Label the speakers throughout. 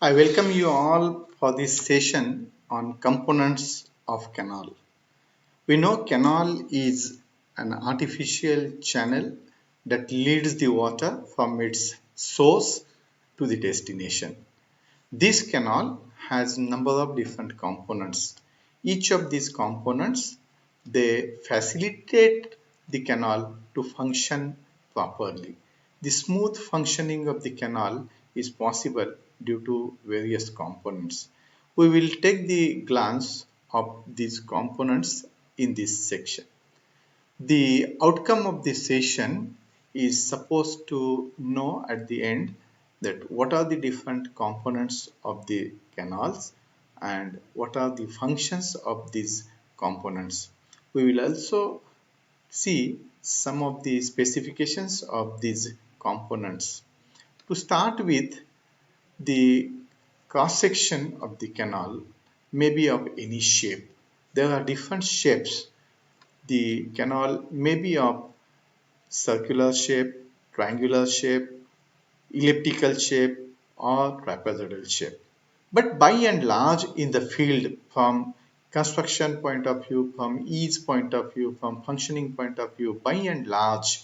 Speaker 1: I welcome you all for this session on components of canal. We know canal is an artificial channel that leads the water from its source to the destination. This canal has a number of different components. Each of these components they facilitate the canal to function properly. The smooth functioning of the canal is possible due to various components. We will take the glance of these components in this section. The outcome of this session is supposed to know at the end that what are the different components of the canals and what are the functions of these components. We will also see some of the specifications of these components. To start with, the cross section of the canal may be of any shape. There are different shapes. The canal may be of circular shape, triangular shape, elliptical shape, or trapezoidal shape. But by and large in the field, from construction point of view, from ease point of view, from functioning point of view, by and large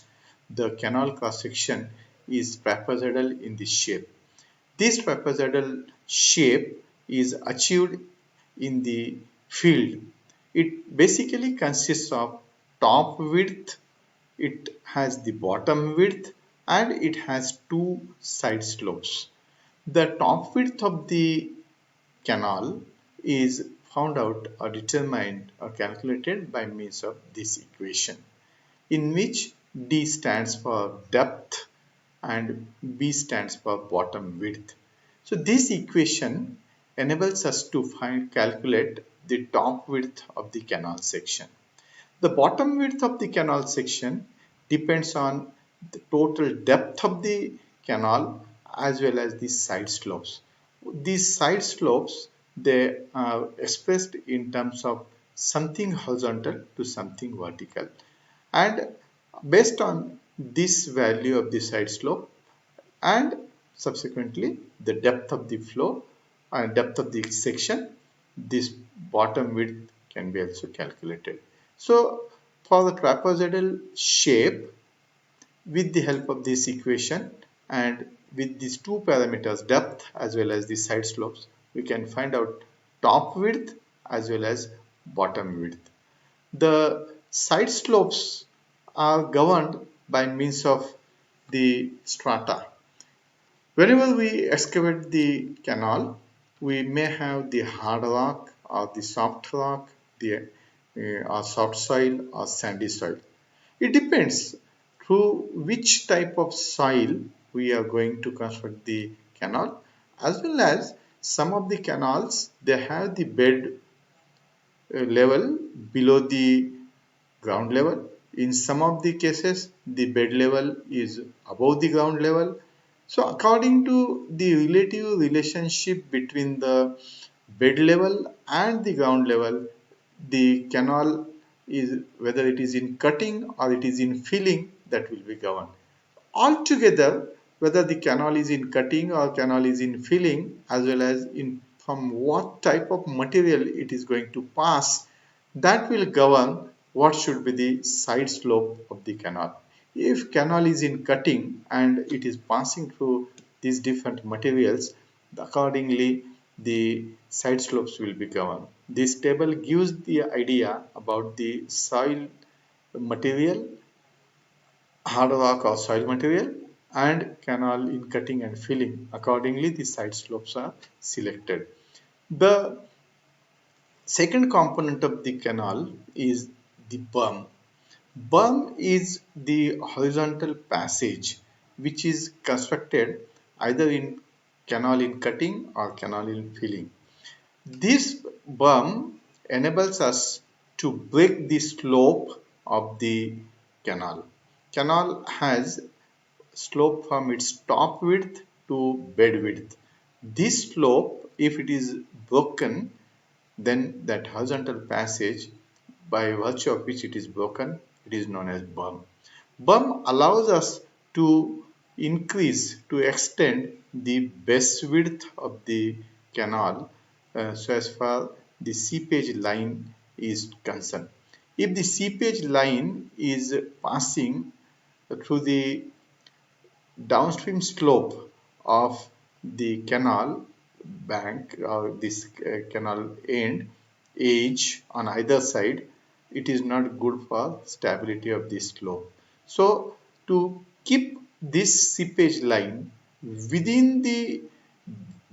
Speaker 1: the canal cross section is trapezoidal in this shape. This trapezoidal shape is achieved in the field. It basically consists of top width, it has the bottom width, and it has two side slopes. The top width of the canal is found out or determined or calculated by means of this equation, in which D stands for depth and B stands for bottom width. So this equation enables us to calculate the top width of the canal section. The bottom width of the canal section depends on the total depth of the canal as well as the side slopes. These side slopes they are expressed in terms of something horizontal to something vertical, and based on this value of the side slope and subsequently the depth of the flow and depth of the section, this bottom width can be also calculated. So for the trapezoidal shape, with the help of this equation and with these two parameters, depth as well as the side slopes, we can find out top width as well as bottom width. The side slopes are governed by means of the strata. Whenever we excavate the canal, we may have the hard rock or the soft rock, the or soft soil or sandy soil. It depends through which type of soil we are going to construct the canal, as well as some of the canals they have the bed level below the ground level. In some of the cases, the bed level is above the ground level. So according to the relative relationship between the bed level and the ground level, the canal is whether it is in cutting or it is in filling, that will be governed. Altogether, whether the canal is in cutting or canal is in filling, as well as in from what type of material it is going to pass, that will govern what should be the side slope of the canal. If canal is in cutting and it is passing through these different materials, accordingly the side slopes will be governed. This table gives the idea about the soil material, hard rock or soil material, and canal in cutting and filling. Accordingly, the side slopes are selected. The second component of the canal is the berm. Berm is the horizontal passage which is constructed either in canal in cutting or canal in filling. This berm enables us to break the slope of the canal. Canal has slope from its top width to bed width. This slope, if it is broken, then that horizontal passage by virtue of which it is broken, it is known as berm. Berm allows us to increase to extend the base width of the canal so as far the seepage line is concerned. If the seepage line is passing through the downstream slope of the canal bank or this canal end edge on either side, it is not good for stability of the slope. So to keep this seepage line within the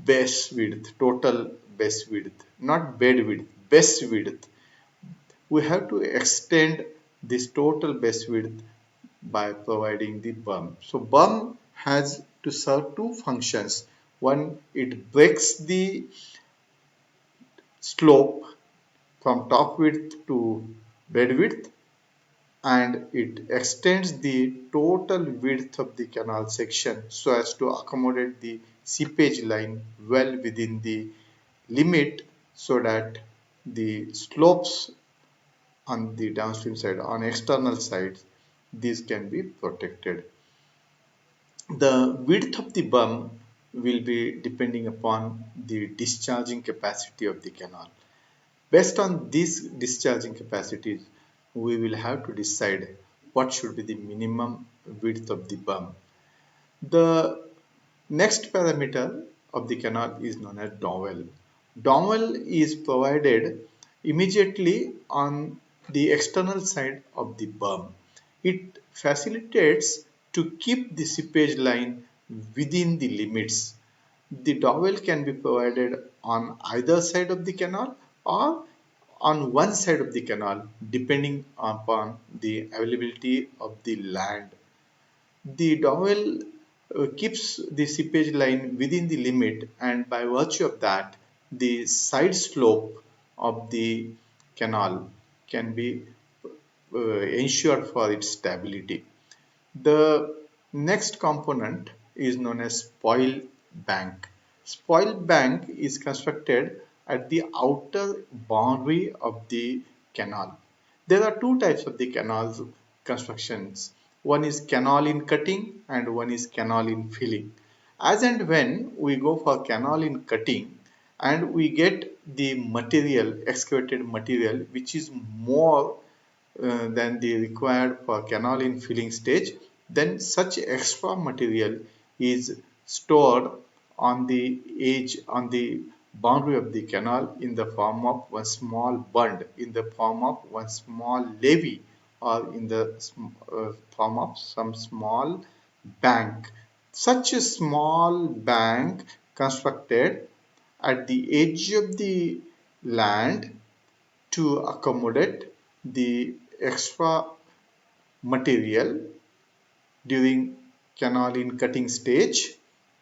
Speaker 1: base width, total base width, not bed width, base width, we have to extend this total base width by providing the berm. So berm has to serve two functions. One, it breaks the slope from top width to bed width, and it extends the total width of the canal section so as to accommodate the seepage line well within the limit, so that the slopes on the downstream side, on external sides, these can be protected. The width of the berm will be depending upon the discharging capacity of the canal. Based on these discharging capacities, we will have to decide what should be the minimum width of the berm. The next parameter of the canal is known as dowel. Dowel is provided immediately on the external side of the berm. It facilitates to keep the seepage line within the limits. The dowel can be provided on either side of the canal or on one side of the canal, depending upon the availability of the land. The dowel keeps the seepage line within the limit, and by virtue of that, the side slope of the canal can be ensured for its stability. The next component is known as spoil bank. Spoil bank is constructed at the outer boundary of the canal. There are two types of the canals constructions. One is canal in cutting and one is canal in filling. As and when we go for canal in cutting and we get the material, excavated material, which is more than the required for canal in filling stage, then such extra material is stored on the edge, on the boundary of the canal, in the form of one small bund, in the form of one small levee, or in the form of some small bank. Such a small bank constructed at the edge of the land to accommodate the extra material during canal in cutting stage.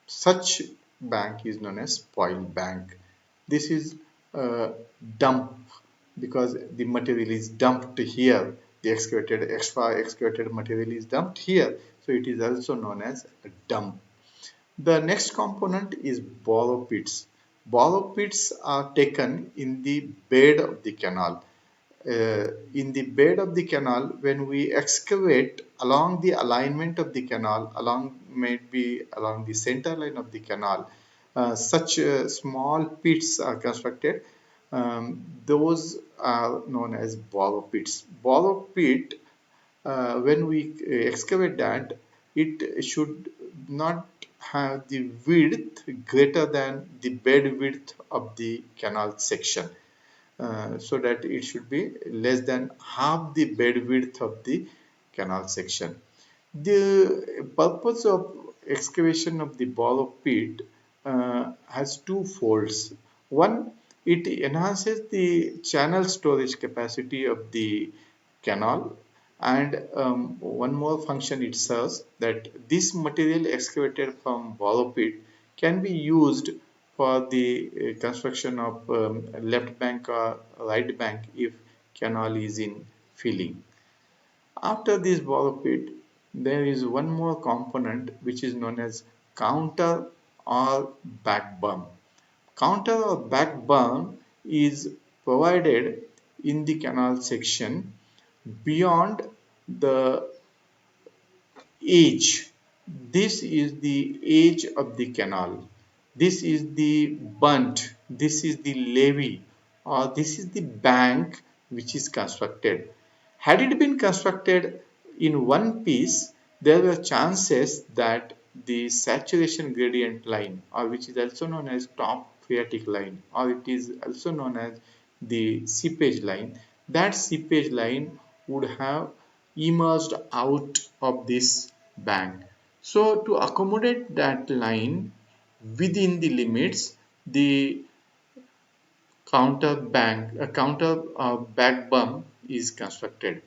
Speaker 1: Such bank is known as spoil bank. This is a dump because the material is dumped here. The extra excavated material is dumped here. So it is also known as a dump. The next component is borrow pits. Borrow pits are taken in the bed of the canal. In the bed of the canal, when we excavate along the alignment of the canal, along maybe along the center line of the canal, such small pits are constructed. Those are known as borrow pits. Borrow pit, when we excavate that, it should not have the width greater than the bed width of the canal section. So that it should be less than half the bed width of the canal section. The purpose of excavation of the borrow pit has two folds. One, it enhances the channel storage capacity of the canal, and one more function it serves, that this material excavated from borrow pit can be used for the construction of left bank or right bank if canal is in filling. After this borrow pit, there is one more component which is known as counter or back berm. Counter or back berm is provided in the canal section beyond the edge, This is the edge of the canal. This is the bunt. This is the levee, or this is the bank which is constructed. Had it been constructed in one piece, there were chances that the saturation gradient line, or which is also known as top phreatic line, or it is also known as the seepage line, that seepage line would have emerged out of this bank. So to accommodate that line within the limits, the counter back bump is constructed.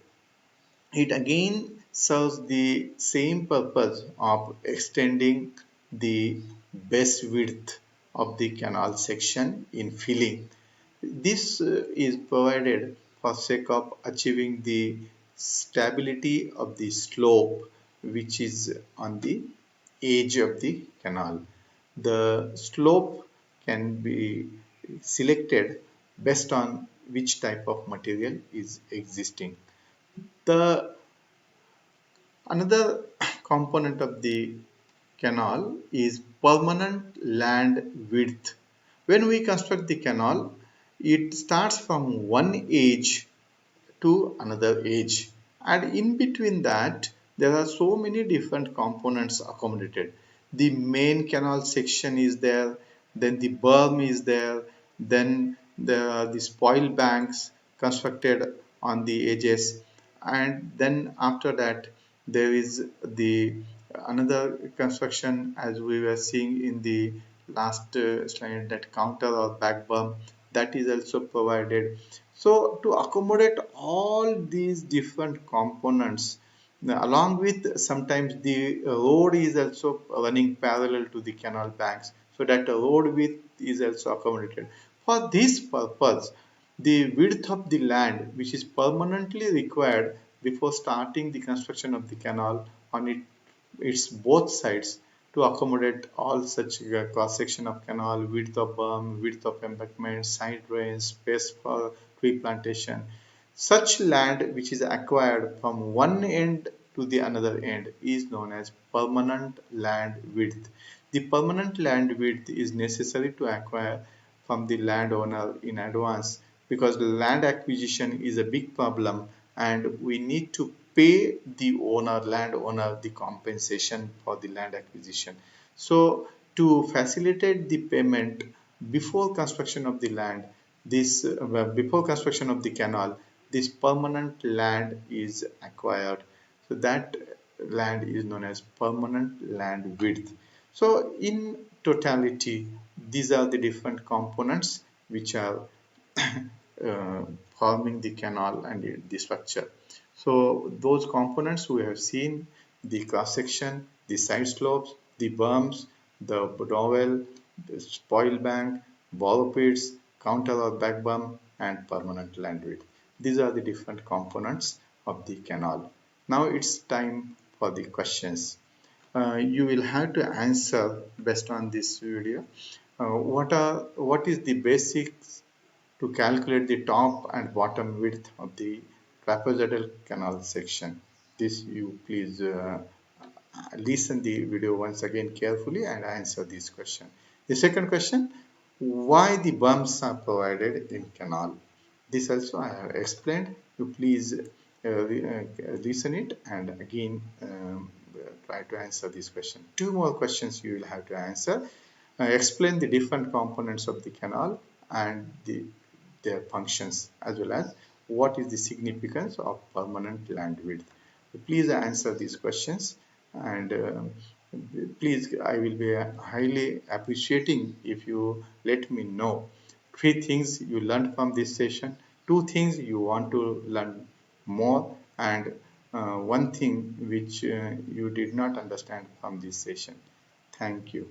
Speaker 1: It again serves the same purpose of extending the base width of the canal section in filling. This is provided for sake of achieving the stability of the slope which is on the edge of the canal. The slope can be selected based on which type of material is existing. The another component of the canal is permanent land width. When we construct the canal, it starts from one edge to another edge, and in between that there are so many different components accommodated. The main canal section is there, then the berm is there, then there are the spoil banks constructed on the edges, and then after that there is the another construction as we were seeing in the last slide, that counter or back berm, that is also provided. So to accommodate all these different components, along with sometimes the road is also running parallel to the canal banks, so that the road width is also accommodated. For this purpose, the width of the land which is permanently required before starting the construction of the canal on its both sides to accommodate all such cross section of canal, width of berm, width of embankment, side drains, space for tree plantation. Such land which is acquired from one end to the another end is known as permanent land width. The permanent land width is necessary to acquire from the landowner in advance, because land acquisition is a big problem and we need to pay the landowner the compensation for the land acquisition. So to facilitate the payment before construction of the land, this before construction of the canal, this permanent land is acquired. So that land is known as permanent land width. So in totality, these are the different components which are forming the canal and the structure. So those components we have seen: the cross section, the side slopes, the berms, the dowel, the spoil bank, borrow pits, counter or back berm, and permanent land width. These are the different components of the canal. Now it's time for the questions. You will have to answer based on this video. What is the basics to calculate the top and bottom width of the trapezoidal canal section? This you please listen the video once again carefully and answer this question. The second question: why the bumps are provided in canal? This also I have explained. You please listen it and again try to answer this question. Two more questions you will have to answer. Explain the different components of the canal and their functions, as well as what is the significance of permanent land width. Please answer these questions, and please, I will be highly appreciating if you let me know three things you learned from this session, two things you want to learn more, and one thing which you did not understand from this session. Thank you.